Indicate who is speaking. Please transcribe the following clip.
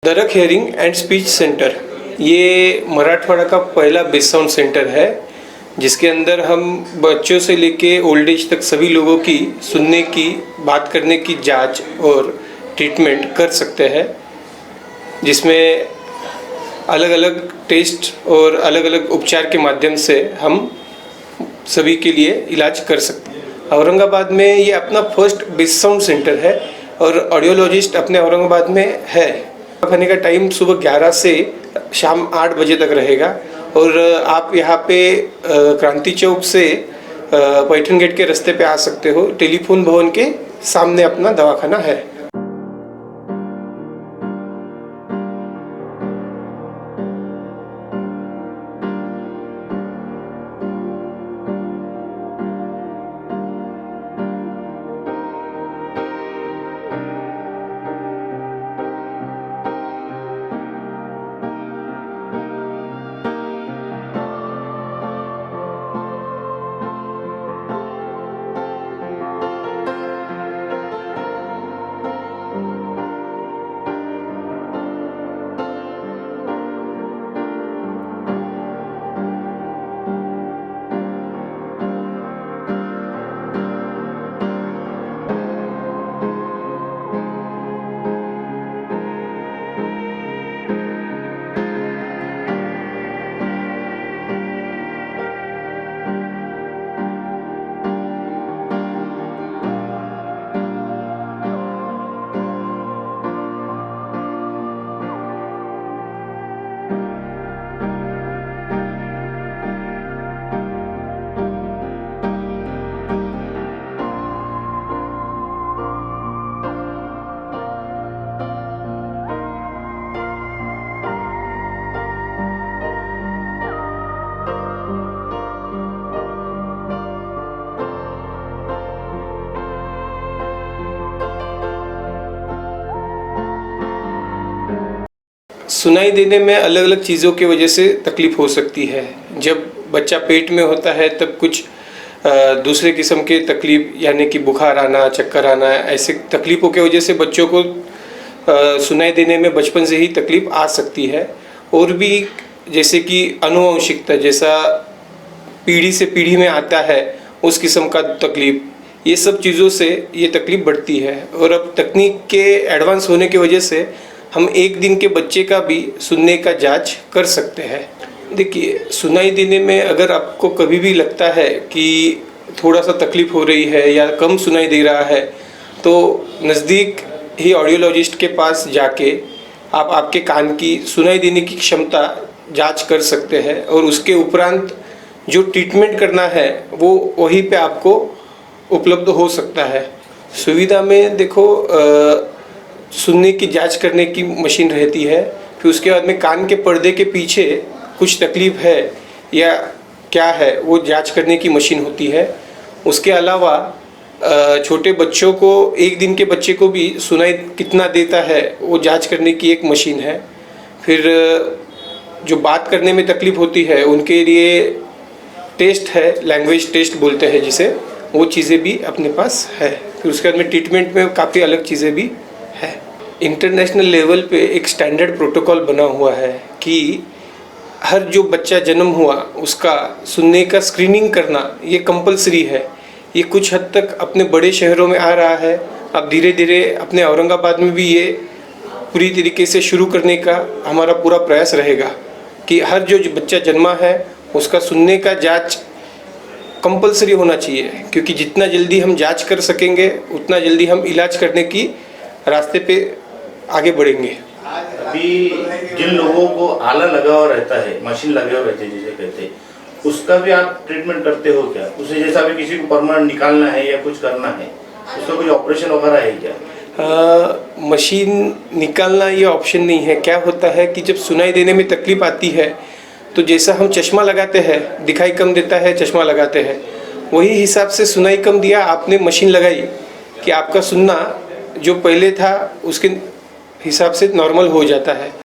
Speaker 1: दरक hearing and speech centre ये मराठवाड़ा का पहला बेस्ट साउंड सेंटर है, जिसके अंदर हम बच्चों से लेके ओल्ड एज तक सभी लोगों की सुनने की, बात करने की जांच और ट्रीटमेंट कर सकते हैं, जिसमें अलग अलग टेस्ट और अलग अलग उपचार के माध्यम से हम सभी के लिए इलाज कर सकते हैं। औरंगाबाद में ये अपना फर्स्ट बेस्ट साउंड सेंटर है और ऑडियोलॉजिस्ट अपने औरंगाबाद में है। खाने का टाइम सुबह 11 से शाम 8 बजे तक रहेगा और आप यहाँ पे क्रांति चौक से पैठन गेट के रास्ते पे आ सकते हो। टेलीफोन भवन के सामने अपना दवाखाना है। सुनाई देने में अलग अलग चीज़ों की वजह से तकलीफ़ हो सकती है। जब बच्चा पेट में होता है तब कुछ दूसरे किस्म के तकलीफ, यानी कि बुखार आना, चक्कर आना, ऐसे तकलीफ़ों की वजह से बच्चों को सुनाई देने में बचपन से ही तकलीफ़ आ सकती है। और भी जैसे कि अनुवंशिकता, जैसा पीढ़ी से पीढ़ी में आता है उस किस्म का तकलीफ़, ये सब चीज़ों से ये तकलीफ़ बढ़ती है। और अब तकनीक के एडवांस होने की वजह से हम एक दिन के बच्चे का भी सुनने का जांच कर सकते हैं। देखिए, सुनाई देने में अगर आपको कभी भी लगता है कि थोड़ा सा तकलीफ़ हो रही है या कम सुनाई दे रहा है, तो नज़दीक ही ऑडियोलॉजिस्ट के पास जाके आप आपके कान की सुनाई देने की क्षमता जांच कर सकते हैं और उसके उपरांत जो ट्रीटमेंट करना है वो वहीं पे आपको उपलब्ध हो सकता है। सुविधा में देखो, सुनने की जांच करने की मशीन रहती है, फिर उसके बाद में कान के पर्दे के पीछे कुछ तकलीफ़ है या क्या है वो जांच करने की मशीन होती है। उसके अलावा छोटे बच्चों को, एक दिन के बच्चे को भी सुनाई कितना देता है वो जांच करने की एक मशीन है। फिर जो बात करने में तकलीफ़ होती है उनके लिए टेस्ट है, लैंग्वेज टेस्ट बोलते हैं जिसे, वो चीज़ें भी अपने पास है। फिर उसके बाद में ट्रीटमेंट में काफ़ी अलग चीज़ें भी है। इंटरनेशनल लेवल पे एक स्टैंडर्ड प्रोटोकॉल बना हुआ है कि हर जो बच्चा जन्म हुआ उसका सुनने का स्क्रीनिंग करना ये कंपलसरी है। ये कुछ हद तक अपने बड़े शहरों में आ रहा है, अब धीरे धीरे अपने औरंगाबाद में भी ये पूरी तरीके से शुरू करने का हमारा पूरा प्रयास रहेगा कि हर जो बच्चा जन्मा है उसका सुनने का जांच कंपलसरी होना चाहिए, क्योंकि जितना जल्दी हम जांच कर सकेंगे उतना जल्दी हम इलाज करने की रास्ते पे आगे बढ़ेंगे।
Speaker 2: अभी जिन लोगों को आला लगा हुआ रहता है, मशीन लगे हुए रहते हैं जिसे कहते हैं, उसका भी आप ट्रीटमेंट करते हो क्या? उसे जैसा भी किसी को परमानेंट निकालना है या कुछ करना है, उसका कोई ऑपरेशन वगैरह है क्या?
Speaker 1: मशीन निकालना ये ऑप्शन नहीं है। क्या होता है कि जब सुनाई देने में तकलीफ आती है तो जैसा हम चश्मा लगाते हैं, दिखाई कम देता है, चश्मा लगाते हैं, वही हिसाब से सुनाई कम दिया, आपने मशीन लगाई कि आपका सुनना जो पहले था उसके हिसाब से नॉर्मल हो जाता है।